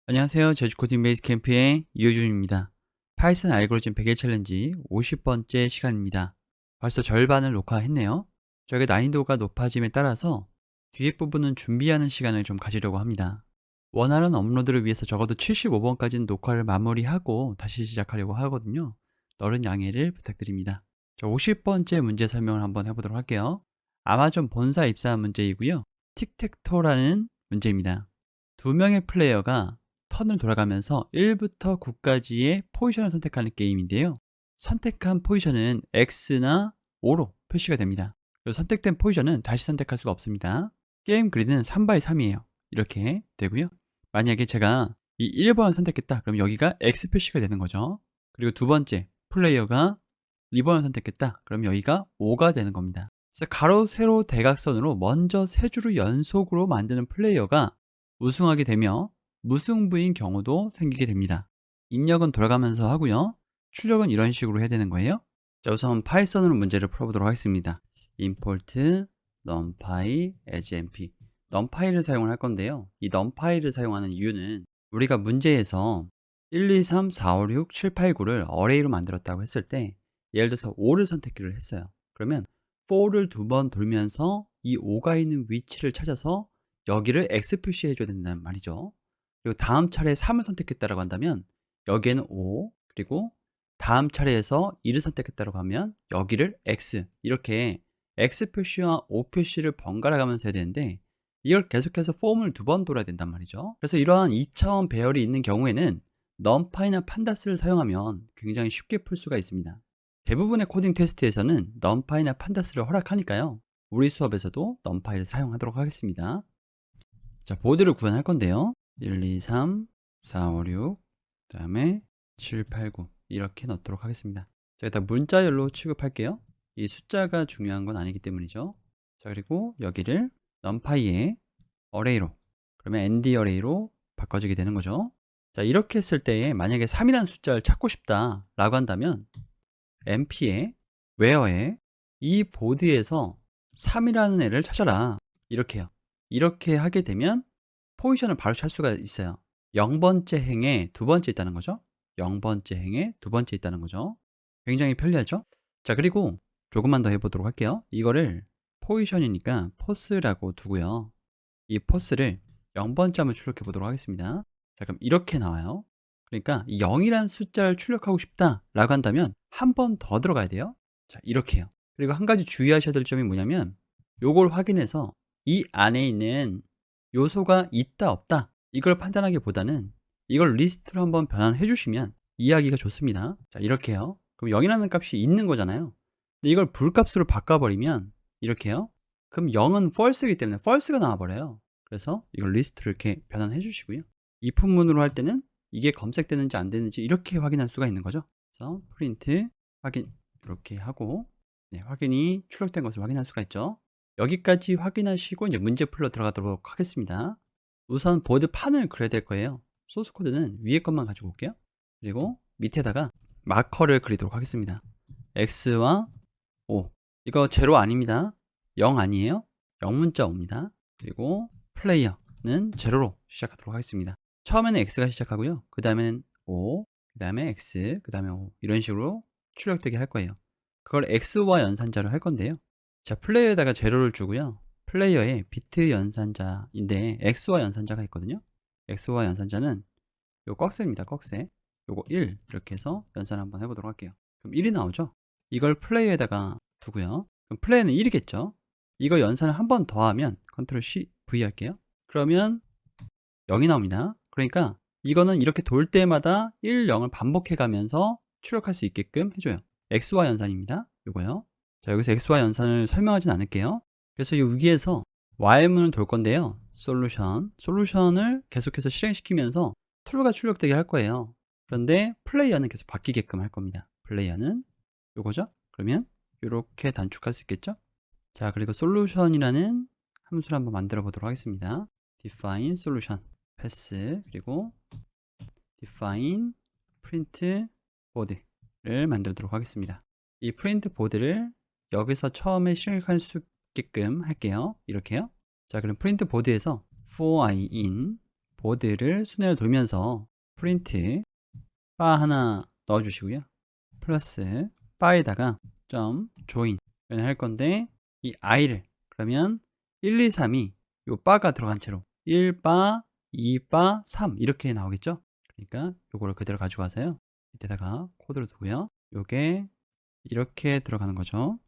안녕하세요. 제주코딩 베이스 캠프의 이효준입니다. 파이썬 알고리즘 100일 챌린지 50번째 시간입니다. 벌써 절반을 녹화했네요. 저에게 난이도가 높아짐에 따라서 뒤에 부분은 준비하는 시간을 좀 가지려고 합니다. 원하는 업로드를 위해서 적어도 75번까지는 녹화를 마무리하고 다시 시작하려고 하거든요. 너른 양해를 부탁드립니다. 자, 50번째 문제 설명을 한번 해보도록 할게요. 아마존 본사 입사한 문제이고요. 틱택토라는 문제입니다. 두 명의 플레이어가 턴을 돌아가면서 1부터 9까지의 포지션을 선택하는 게임인데요. 선택한 포지션은 X나 O로 표시가 됩니다. 그리고 선택된 포지션은 다시 선택할 수가 없습니다. 게임 그리드는 3x3이에요. 이렇게 되고요. 만약에 제가 이 1번을 선택했다. 그럼 여기가 X 표시가 되는 거죠. 그리고 두 번째, 플레이어가 2번을 선택했다. 그럼 여기가 5가 되는 겁니다. 그래서 가로, 세로, 대각선으로 먼저 세 줄을 연속으로 만드는 플레이어가 우승하게 되며 무승부인 경우도 생기게 됩니다. 입력은 돌아가면서 하고요. 출력은 이런 식으로 해야 되는 거예요. 자, 우선 파이썬으로 문제를 풀어보도록 하겠습니다. import numpy as np numpy를 사용을 할 건데요. 이 numpy를 사용하는 이유는 우리가 문제에서 1, 2, 3, 4, 5, 6, 7, 8, 9를 어레이로 만들었다고 했을 때 예를 들어서 5를 선택을 했어요. 그러면 4를 두 번 돌면서 이 5가 있는 위치를 찾아서 여기를 X 표시해 줘야 된다는 말이죠. 그리고 다음 차례에 3을 선택했다라고 한다면 여기에는 5, 그리고 다음 차례에서 2를 선택했다라고 하면 여기를 X, 이렇게 X 표시와 O 표시를 번갈아 가면서 해야 되는데 이걸 계속해서 폼을 두 번 돌아야 된단 말이죠. 그래서 이러한 2차원 배열이 있는 경우에는 numpy나 pandas를 사용하면 굉장히 쉽게 풀 수가 있습니다. 대부분의 코딩 테스트에서는 numpy나 pandas를 허락하니까요. 우리 수업에서도 numpy를 사용하도록 하겠습니다. 자, 보드를 구현할 건데요. 1, 2, 3, 4, 5, 6, 그 다음에 7, 8, 9 이렇게 넣도록 하겠습니다. 자, 일단 문자열로 취급할게요. 이 숫자가 중요한 건 아니기 때문이죠. 자, 그리고 여기를 numpy의 어레이로, 그러면 nd 어레이로 바꿔주게 되는 거죠. 자, 이렇게 했을 때에 만약에 3이라는 숫자를 찾고 싶다 라고 한다면 np의 where에 이 보드에서 3이라는 애를 찾아라, 이렇게 해요. 이렇게 하게 되면 포지션을 바로 찾을 수가 있어요. 0번째 행에 두 번째 있다는 거죠. 0번째 행에 두 번째 있다는 거죠. 굉장히 편리하죠. 자, 그리고 조금만 더 해보도록 할게요. 이거를 포지션이니까 포스라고 두고요. 이 포스를 0번째 한번 출력해 보도록 하겠습니다. 자, 그럼 이렇게 나와요. 그러니까 0이라는 숫자를 출력하고 싶다 라고 한다면 한 번 더 들어가야 돼요. 자, 이렇게 해요. 그리고 한 가지 주의하셔야 될 점이 뭐냐면 요걸 확인해서 이 안에 있는 요소가 있다 없다 이걸 판단하기보다는 이걸 리스트로 한번 변환해 주시면 이해하기가 좋습니다. 자, 이렇게 해요. 그럼 0이라는 값이 있는 거잖아요. 근데 이걸 불값으로 바꿔버리면 이렇게 해요. 그럼 0은 false이기 때문에 false가 나와버려요. 그래서 이걸 리스트로 이렇게 변환해 주시고요. if 문으로 할 때는 이게 검색되는지 안 되는지 이렇게 확인할 수가 있는 거죠. 그래서 프린트 확인 이렇게 하고, 네, 확인이 출력된 것을 확인할 수가 있죠. 여기까지 확인하시고 이제 문제 풀러 들어가도록 하겠습니다. 우선 보드 판을 그려야 될 거예요. 소스 코드는 위에 것만 가지고 올게요. 그리고 밑에다가 마커를 그리도록 하겠습니다. X와 O, 이거 제로 아닙니다. 0 아니에요. 0문자 O입니다. 그리고 플레이어는 제로로 시작하도록 하겠습니다. 처음에는 X가 시작하고요. 그 다음에는 O, 그 다음에 X, 그 다음에 O, 이런 식으로 출력되게 할 거예요. 그걸 X와 연산자로 할 건데요. 자, 플레이어에다가 제로를 주고요. 플레이어에 비트 연산자인데 X와 연산자가 있거든요. X와 연산자는 요 꺽쇠입니다. 꺽쇠. 요거 1 이렇게 해서 연산 한번 해보도록 할게요. 그럼 1이 나오죠. 이걸 플레이어에다가 두고요. 그럼 플레이어는 1이겠죠. 이거 연산을 한 번 더 하면 컨트롤 C, V 할게요. 그러면 0이 나옵니다. 그러니까 이거는 이렇게 돌 때마다 1, 0을 반복해 가면서 출력할 수 있게끔 해줘요. X와 연산입니다. 요거요. 자, 여기서 X와 연산을 설명하진 않을게요. 그래서 이 위에서 while문을 돌 건데요. 솔루션을 계속해서 실행시키면서 true가 출력되게 할 거예요. 그런데 플레이어는 계속 바뀌게끔 할 겁니다. 플레이어는 요거죠. 그러면 이렇게 단축할 수 있겠죠. 자, 그리고 solution이라는 함수를 한번 만들어 보도록 하겠습니다. define solution 패스, 그리고 define print board를 만들도록 하겠습니다. 이 프린트 보드를 여기서 처음에 실행할 수 있게끔 할게요. 이렇게요. 자, 그럼 프린트 보드에서 for I in 보드를 순회를 돌면서 프린트 바 하나 넣어주시고요. 플러스 바에다가 점 조인 할 건데 이 i를 그러면 1, 2, 3이 요 바가 들어간 채로 1바, 2바, 3 이렇게 나오겠죠? 그러니까 요거를 그대로 가져가서요. 밑에다가 코드를 두고요. 요게 이렇게 들어가는 거죠.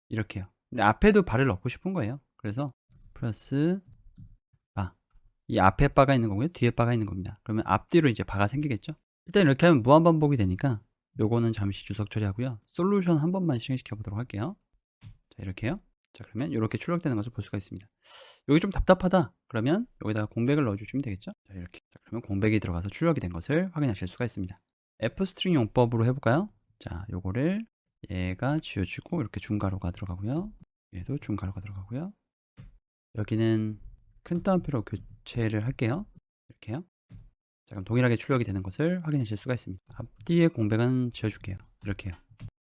이렇게요. 근데 앞에도 바를 넣고 싶은 거예요. 그래서 플러스 바. 이 앞에 바가 있는 거고요. 뒤에 바가 있는 겁니다. 그러면 앞뒤로 이제 바가 생기겠죠? 일단 이렇게 하면 무한반복이 되니까 요거는 잠시 주석 처리하고요. 솔루션 한 번만 실행시켜 보도록 할게요. 자, 이렇게요. 자, 그러면 이렇게 출력되는 것을 볼 수가 있습니다. 여기 좀 답답하다. 그러면 여기다가 공백을 넣어주시면 되겠죠? 자, 이렇게. 자, 그러면 공백이 들어가서 출력이 된 것을 확인하실 수가 있습니다. F스트링 용법으로 해볼까요? 자, 요거를 얘가 지워지고 이렇게 중괄호가 들어가고요. 얘도 중괄호가 들어가고요. 여기는 큰 따옴표로 교체를 할게요. 이렇게요. 자, 그럼 동일하게 출력이 되는 것을 확인하실 수가 있습니다. 앞뒤의 공백은 지워줄게요. 이렇게요.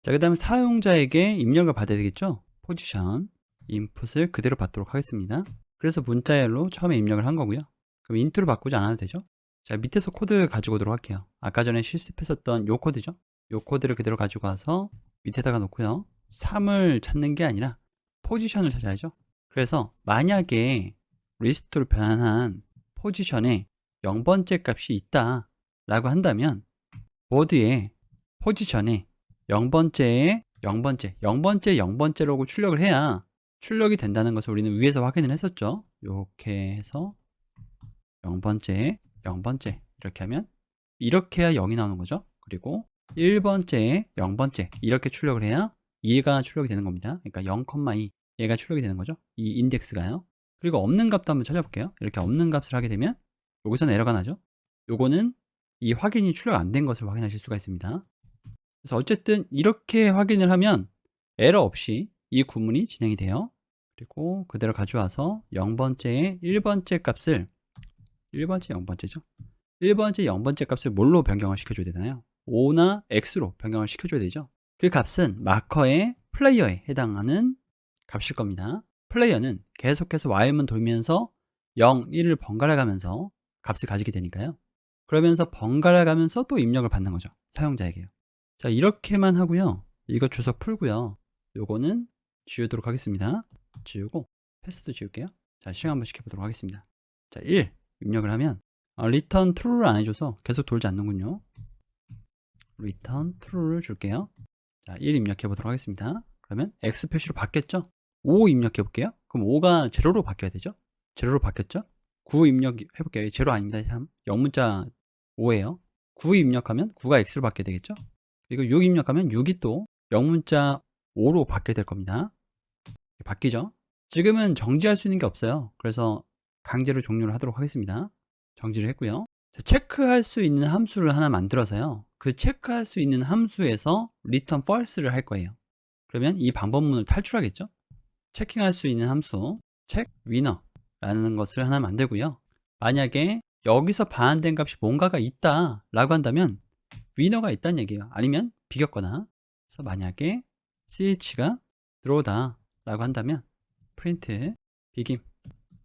자, 그 다음에 사용자에게 입력을 받아야 되겠죠? 포지션, 인풋을 그대로 받도록 하겠습니다. 그래서 문자열로 처음에 입력을 한 거고요. 그럼 인트로 바꾸지 않아도 되죠? 자, 밑에서 코드 가지고 오도록 할게요. 아까 전에 실습했었던 요 코드죠? 요 코드를 그대로 가지고 와서 밑에다가 놓고요. 3을 찾는 게 아니라 포지션을 찾아야죠. 그래서 만약에 리스트로 변환한 포지션에 0번째 값이 있다 라고 한다면 보드에 포지션에 0번째에 0번째라고 출력을 해야 출력이 된다는 것을 우리는 위에서 확인을 했었죠. 이렇게 해서 0번째에 0번째 이렇게 하면 이렇게 해야 0이 나오는 거죠. 그리고 1번째에 0번째 이렇게 출력을 해야 2가 출력이 되는 겁니다. 그러니까 0,2 얘가 출력이 되는 거죠. 이 인덱스가요. 그리고 없는 값도 한번 찾아볼게요. 이렇게 없는 값을 하게 되면 여기서는 에러가 나죠. 요거는 이 확인이 출력 안 된 것을 확인하실 수가 있습니다. 그래서 어쨌든 이렇게 확인을 하면 에러 없이 이 구문이 진행이 돼요. 그리고 그대로 가져와서 0번째에 1번째 값을 1번째 0번째죠. 1번째 0번째 값을 뭘로 변경을 시켜줘야 되나요? O나 X로 변경을 시켜줘야 되죠. 그 값은 마커의 플레이어에 해당하는 값일 겁니다. 플레이어는 계속해서 while문 돌면서 0, 1을 번갈아 가면서 값을 가지게 되니까요. 그러면서 번갈아 가면서 또 입력을 받는 거죠. 사용자에게요. 자, 이렇게만 하고요. 이거 주석 풀고요. 요거는 지우도록 하겠습니다. 지우고 패스도 지울게요. 자, 실행 한번 시켜보도록 하겠습니다. 자, 1 입력을 하면 return true를 안 해줘서 계속 돌지 않는군요. return true를 줄게요. 자, 1 입력해 보도록 하겠습니다. 그러면 X 표시로 바뀌었죠? 5 입력해 볼게요. 그럼 5가 제로로 바뀌어야 되죠? 제로로 바뀌었죠? 9 입력해 볼게요. 제로 아닙니다. 참 0문자 5예요. 9 입력하면 9가 X로 바뀌게 되겠죠? 그리고 6 입력하면 6이 또 0문자 5로 바뀌게 될 겁니다. 바뀌죠? 지금은 정지할 수 있는 게 없어요. 그래서 강제로 종료를 하도록 하겠습니다. 정지를 했고요. 자, 체크할 수 있는 함수를 하나 만들어서요. 그 체크할 수 있는 함수에서 return false를 할 거예요. 그러면 이 방법문을 탈출하겠죠? 체킹할 수 있는 함수 check winner라는 것을 하나 만들고요. 만약에 여기서 반환된 값이 뭔가가 있다 라고 한다면 위너가 있다는 얘기예요. 아니면 비겼거나. 그래서 만약에 ch가 들어오다 라고 한다면 print begin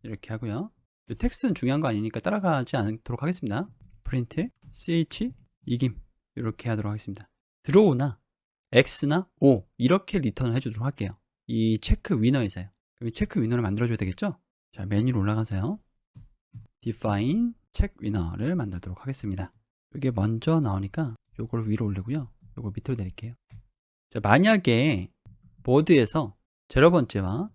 이렇게 하고요. 이 텍스트는 중요한 거 아니니까 따라가지 않도록 하겠습니다. print ch begin 이렇게 하도록 하겠습니다. 들어오나 x나 o 이렇게 리턴을 해주도록 할게요. 이 체크 위너에서요. 그럼 이 체크 위너를 만들어줘야 되겠죠? 자, 메뉴로 올라가서요. define check winner를 만들도록 하겠습니다. 이게 먼저 나오니까 요걸 위로 올리고요. 요걸 밑으로 내릴게요. 자, 만약에 보드에서 0번째와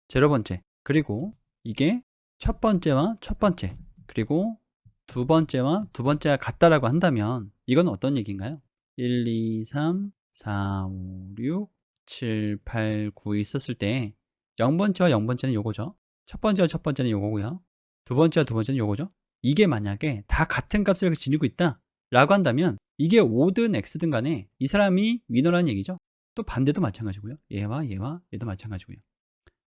0번째 그리고 이게 첫 번째와 첫 번째 그리고 두 번째와 두 번째가 같다라고 한다면 이건 어떤 얘기인가요? 1, 2, 3, 4, 5, 6, 7, 8, 9 있었을 때 0번째와 0번째는 요거죠. 첫 번째와 첫 번째는 요거고요. 두 번째와 두 번째는 요거죠. 이게 만약에 다 같은 값을 지니고 있다 라고 한다면 이게 O든 X든 간에 이 사람이 위너라는 얘기죠. 또 반대도 마찬가지고요. 얘와 얘도 마찬가지고요.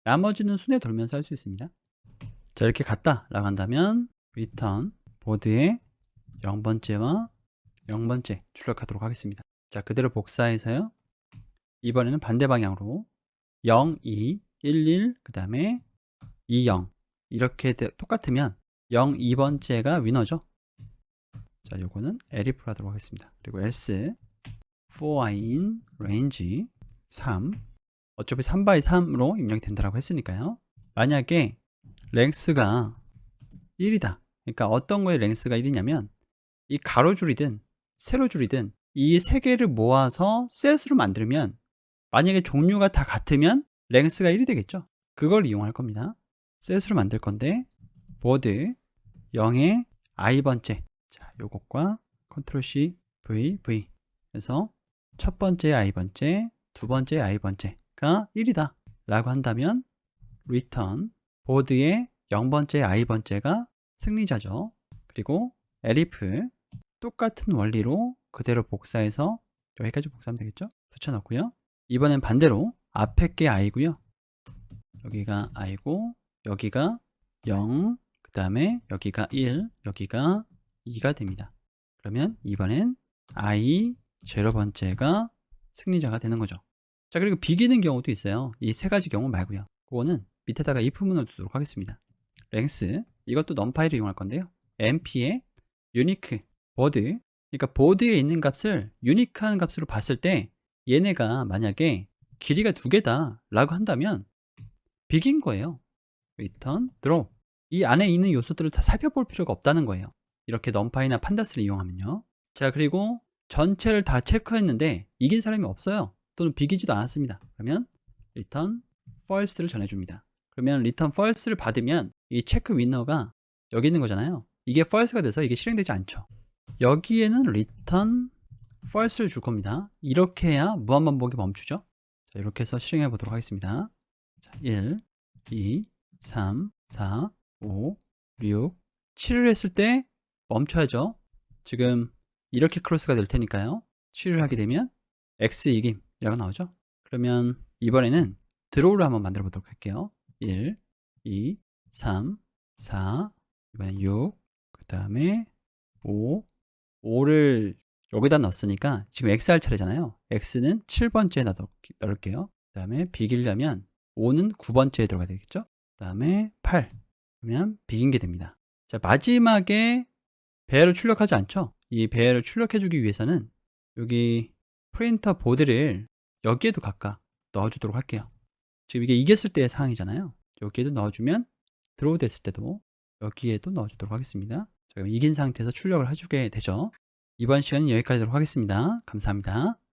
나머지는 순회 돌면서 할 수 있습니다. 자, 이렇게 같다 라고 한다면 return 보드에 0번째와 0번째 출력하도록 하겠습니다. 자, 그대로 복사해서요. 이번에는 반대 방향으로 0, 2, 1, 1, 그 다음에 2, 0 이렇게 똑같으면 0, 2번째가 위너죠. 자, 요거는 elif로 하도록 하겠습니다. 그리고 else for i in range 3. 어차피 3x3으로 입력이 된다고 했으니까요. 만약에 length가 1이다. 그러니까 어떤 거에 length가 1이냐면 이 가로줄이든 세로줄이든 이 세 개를 모아서 셋으로 만들면 만약에 종류가 다 같으면 length가 1이 되겠죠. 그걸 이용할 겁니다. 셋으로 만들 건데 보드 0의 i번째, 자, 요것과 컨트롤 C, V, V 해서 첫 번째 i번째, 두 번째 i번째가 1이다 라고 한다면 return 보드의 0번째 i번째가 승리자죠. 그리고 elif 똑같은 원리로 그대로 복사해서 여기까지 복사하면 되겠죠. 붙여넣고요. 이번엔 반대로 앞에 게 i고요. 여기가 i고 여기가 0, 그 다음에 여기가 1, 여기가 2가 됩니다. 그러면 이번엔 i 0번째가 승리자가 되는 거죠. 자, 그리고 비기는 경우도 있어요. 이 세 가지 경우 말고요. 그거는 밑에다가 if문을 두도록 하겠습니다. length, 이것도 num파이를 이용할 건데요. mp의 unique 보드, 그러니까 보드에 있는 값을 유니크한 값으로 봤을 때 얘네가 만약에 길이가 2개다 라고 한다면 비긴 거예요. return, draw. 이 안에 있는 요소들을 다 살펴볼 필요가 없다는 거예요. 이렇게 num파이나 판다스를 이용하면요. 자, 그리고 전체를 다 체크했는데 이긴 사람이 없어요. 또는 비기지도 않았습니다. 그러면 return false를 전해줍니다. 그러면 return false를 받으면 이 체크 위너가 여기 있는 거잖아요. 이게 false가 돼서 이게 실행되지 않죠. 여기에는 return false를 줄 겁니다. 이렇게 해야 무한반복이 멈추죠. 자, 이렇게 해서 실행해 보도록 하겠습니다. 자, 1, 2, 3, 4, 5, 6, 7을 했을 때 멈춰야죠. 지금 이렇게 크로스가 될 테니까요. 7을 하게 되면 x 이김이라고 나오죠. 그러면 이번에는 드로우를 한번 만들어 보도록 할게요. 1, 2, 3, 4, 이번엔 6, 그 다음에 5, 5를 여기다 넣었으니까 지금 x 할 차례잖아요. x는 7번째에 넣을게요. 그 다음에 비기려면 5는 9번째에 들어가야 되겠죠. 그 다음에 8, 그러면 비긴 게 됩니다. 자, 마지막에 배열을 출력하지 않죠. 이 배열을 출력해 주기 위해서는 여기 프린터 보드를 여기에도 각각 넣어주도록 할게요. 지금 이게 이겼을 때의 상황이잖아요. 여기에도 넣어주면 드로우 됐을 때도 여기에도 넣어주도록 하겠습니다. 자, 그럼 이긴 상태에서 출력을 해주게 되죠. 이번 시간은 여기까지 하도록 하겠습니다. 감사합니다.